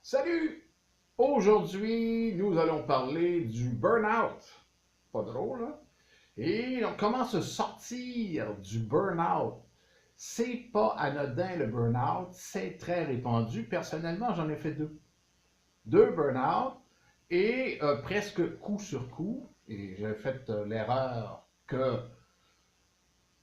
Salut! Aujourd'hui, nous allons parler du burn-out. Pas drôle, hein? Et on commence à sortir du burn-out. C'est pas anodin le burn-out, c'est très répandu. Personnellement, j'en ai fait deux. Deux burn-out et presque coup sur coup. Et j'ai fait l'erreur que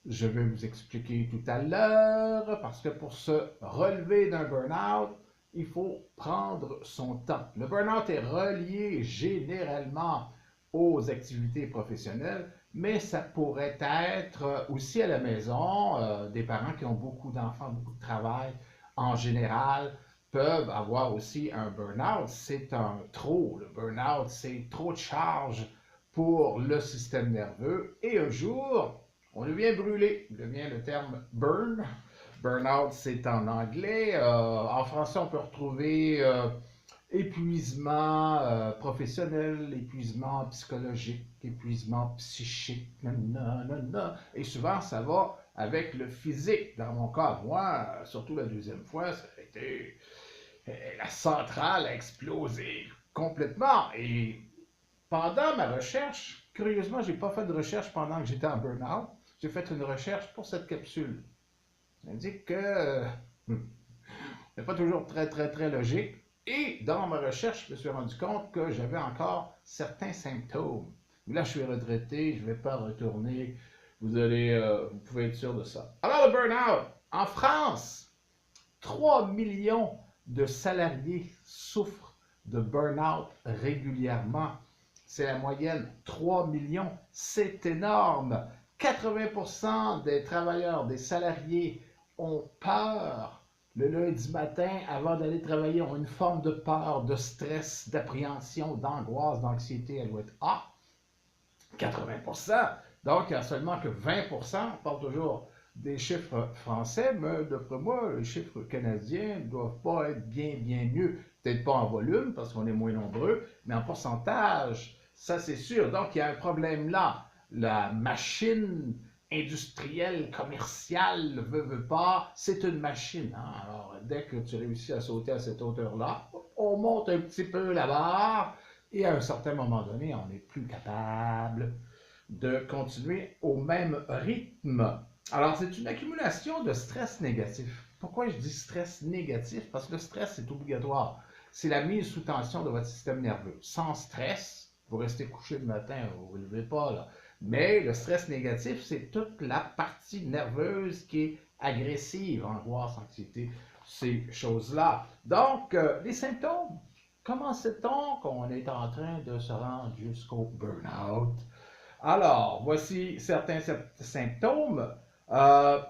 je vais vous expliquer tout à l'heure, parce que pour se relever d'un burn-out, il faut prendre son temps. Le burn-out est relié généralement aux activités professionnelles, mais ça pourrait être aussi à la maison. Des parents qui ont beaucoup d'enfants, beaucoup de travail, en général, peuvent avoir aussi un burn-out. C'est un trop. Le burn-out, c'est trop de charge pour le système nerveux. Et un jour, on devient brûlé, devient le terme burn. Burnout, c'est en anglais. En français, on peut retrouver épuisement professionnel, épuisement psychologique, épuisement psychique. Nanana. Et souvent, ça va avec le physique. Dans mon cas, moi, surtout la deuxième fois, ça a été la centrale a explosé complètement. Et pendant ma recherche, curieusement, je n'ai pas fait de recherche pendant que j'étais en burn-out. J'ai fait une recherche pour cette capsule. Ça indique que c'est pas toujours très logique. Et dans ma recherche, je me suis rendu compte que j'avais encore certains symptômes. Mais là, je suis retraité, je ne vais pas retourner. Vous pouvez être sûr de ça. Alors, le burn-out. En France, 3 millions de salariés souffrent de burn-out régulièrement. C'est la moyenne, 3 millions, c'est énorme. 80% des travailleurs, des salariés ont peur le lundi matin avant d'aller travailler, ont une forme de peur, de stress, d'appréhension, d'angoisse, d'anxiété. Elle doit être A. 80%. Donc, il n'y a seulement que 20%, on parle toujours des chiffres français, mais d'après moi, les chiffres canadiens ne doivent pas être bien mieux. Peut-être pas en volume, parce qu'on est moins nombreux, mais en pourcentage, ça c'est sûr. Donc, il y a un problème là. La machine industrielle, commerciale, veut pas, c'est une machine. Hein? Alors, dès que tu réussis à sauter à cette hauteur-là, on monte un petit peu la barre, et à un certain moment donné, on n'est plus capable de continuer au même rythme. Alors, c'est une accumulation de stress négatif. Pourquoi je dis stress négatif? Parce que le stress, c'est obligatoire. C'est la mise sous tension de votre système nerveux. Sans stress, vous restez couché le matin, vous ne vous levez pas, là. Mais le stress négatif, c'est toute la partie nerveuse qui est agressive, angoisse, anxiété, ces choses-là. Donc, les symptômes. Comment sait-on qu'on est en train de se rendre jusqu'au burn-out? Alors, voici certains symptômes. Euh,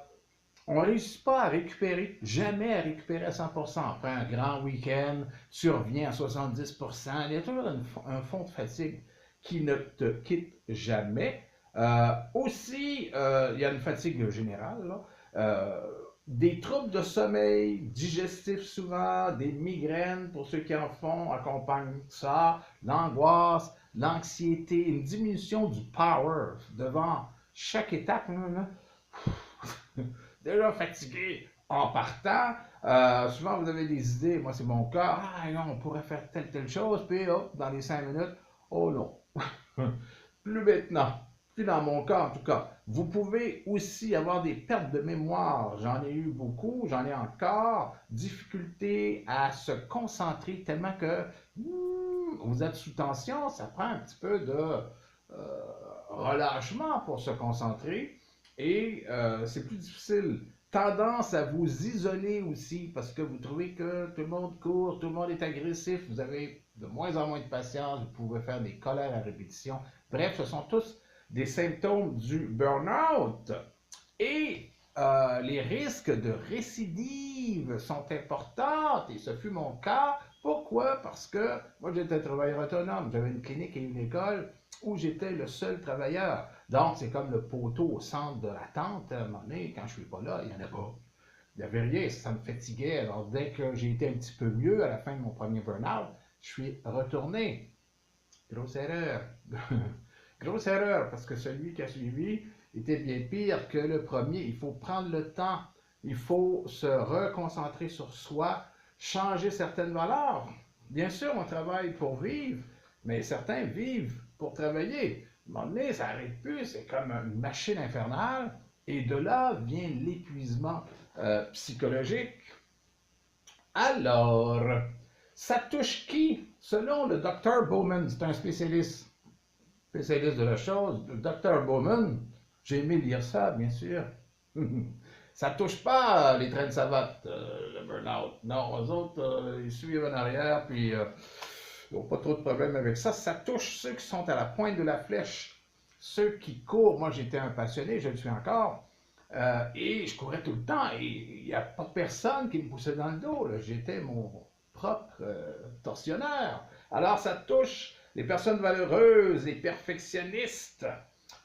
on ne réussit pas à récupérer, jamais à récupérer à 100%. Après un grand week-end, tu reviens à 70%. Il y a toujours un fond de fatigue qui ne te quitte jamais. Il y a une fatigue générale, là. Des troubles de sommeil, digestifs souvent, des migraines pour ceux qui en font, accompagnent ça, l'angoisse, l'anxiété, une diminution du power devant chaque étape. Déjà fatigué en partant. Souvent, vous avez des idées. Moi, c'est mon cas. Ah non, on pourrait faire telle chose. Puis, hop, dans les 5 minutes, oh non. Plus maintenant. Plus dans mon cas, en tout cas. Vous pouvez aussi avoir des pertes de mémoire. J'en ai eu beaucoup. J'en ai encore. Difficulté à se concentrer tellement que vous êtes sous tension. Ça prend un petit peu de relâchement pour se concentrer. Et c'est plus difficile. Tendance à vous isoler aussi parce que vous trouvez que tout le monde court, tout le monde est agressif, vous avez de moins en moins de patience, vous pouvez faire des colères à répétition. Bref, ce sont tous des symptômes du burn-out. Et les risques de récidive sont importants, et ce fut mon cas. Pourquoi? Parce que moi j'étais travailleur autonome, j'avais une clinique et une école où j'étais le seul travailleur. Donc c'est comme le poteau au centre de l'attente. À un moment donné, quand je suis pas là, il n'y en a pas. Il n'y avait rien, ça me fatiguait. Alors dès que j'ai été un petit peu mieux à la fin de mon premier burn-out, je suis retourné. Grosse erreur. Grosse erreur, parce que celui qui a suivi était bien pire que le premier. Il faut prendre le temps. Il faut se reconcentrer sur soi. changer certaines valeurs. Bien sûr, on travaille pour vivre, mais certains vivent pour travailler. À un moment donné, ça n'arrête plus, c'est comme une machine infernale, et de là vient l'épuisement psychologique. Alors, ça touche qui? Selon le docteur Bowman, c'est un spécialiste de la chose, le docteur Bowman, j'ai aimé lire ça, bien sûr. Ça touche pas les trains de savate, le burn-out. Non, eux autres, ils suivent en arrière, puis ils n'ont pas trop de problème avec ça. Ça touche ceux qui sont à la pointe de la flèche, ceux qui courent. Moi, j'étais un passionné, je le suis encore, et je courais tout le temps, et il n'y a pas personne qui me poussait dans le dos. J'étais mon propre tortionnaire. Alors, ça touche les personnes valeureuses, les perfectionnistes.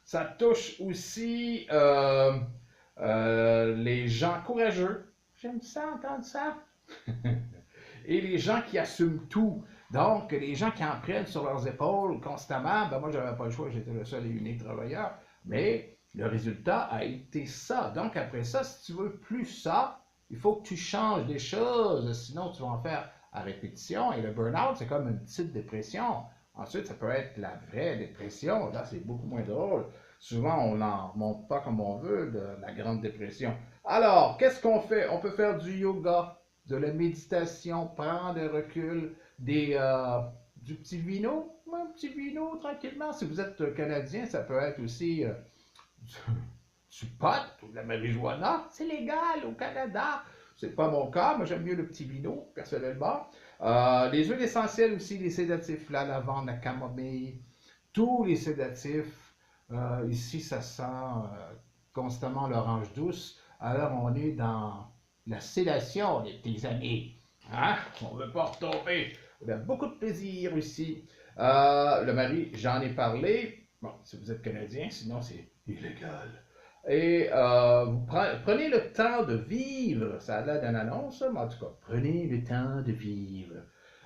Ça touche aussi les gens courageux. J'aime ça, entendre ça. Et les gens qui assument tout. Donc, les gens qui en prennent sur leurs épaules constamment, ben moi, j'avais pas le choix, j'étais le seul et unique travailleur. Mais le résultat a été ça. Donc, après ça, si tu veux plus ça, il faut que tu changes des choses, sinon tu vas en faire à répétition. Et le burn-out, c'est comme une petite dépression. Ensuite, ça peut être la vraie dépression. Là, c'est beaucoup moins drôle. Souvent, on n'en remonte pas comme on veut de la grande dépression. Alors, qu'est-ce qu'on fait? On peut faire du yoga, de la méditation, prendre un recul, du petit vino, un petit vino tranquillement. Si vous êtes Canadien, ça peut être aussi du pot ou de la marijuana. C'est légal au Canada. C'est pas mon cas, moi j'aime mieux le petit vino, personnellement. Les huiles essentielles aussi, les sédatifs, la lavande, la camomille, tous les sédatifs. Ici, ça sent constamment l'orange douce. Alors, on est dans la sédation, les petits amis. Hein? On ne veut pas retomber. On a beaucoup de plaisir ici. Le mari, j'en ai parlé. Bon, si vous êtes Canadien, sinon c'est illégal. Et vous prenez le temps de vivre. Ça a l'air d'une annonce, mais en tout cas, prenez le temps de vivre.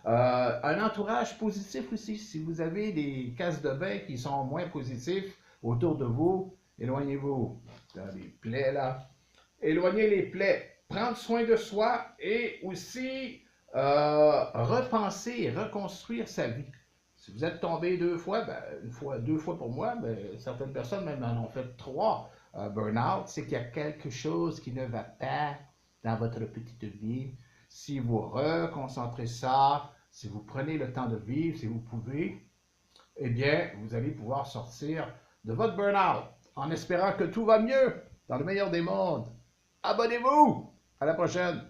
Un entourage positif aussi. Si vous avez des cases de bain qui sont moins positifs autour de vous, éloignez-vous. Dans les plaies là. Éloignez les plaies. Prendre soin de soi et aussi repenser et reconstruire sa vie. Si vous êtes tombé 2 fois, ben, une fois, 2 fois pour moi, ben, certaines personnes même en ont fait 3. Burn-out, c'est qu'il y a quelque chose qui ne va pas dans votre petite vie. Si vous reconcentrez ça, si vous prenez le temps de vivre, si vous pouvez, eh bien, vous allez pouvoir sortir de votre burn-out en espérant que tout va mieux dans le meilleur des mondes. Abonnez-vous! À la prochaine!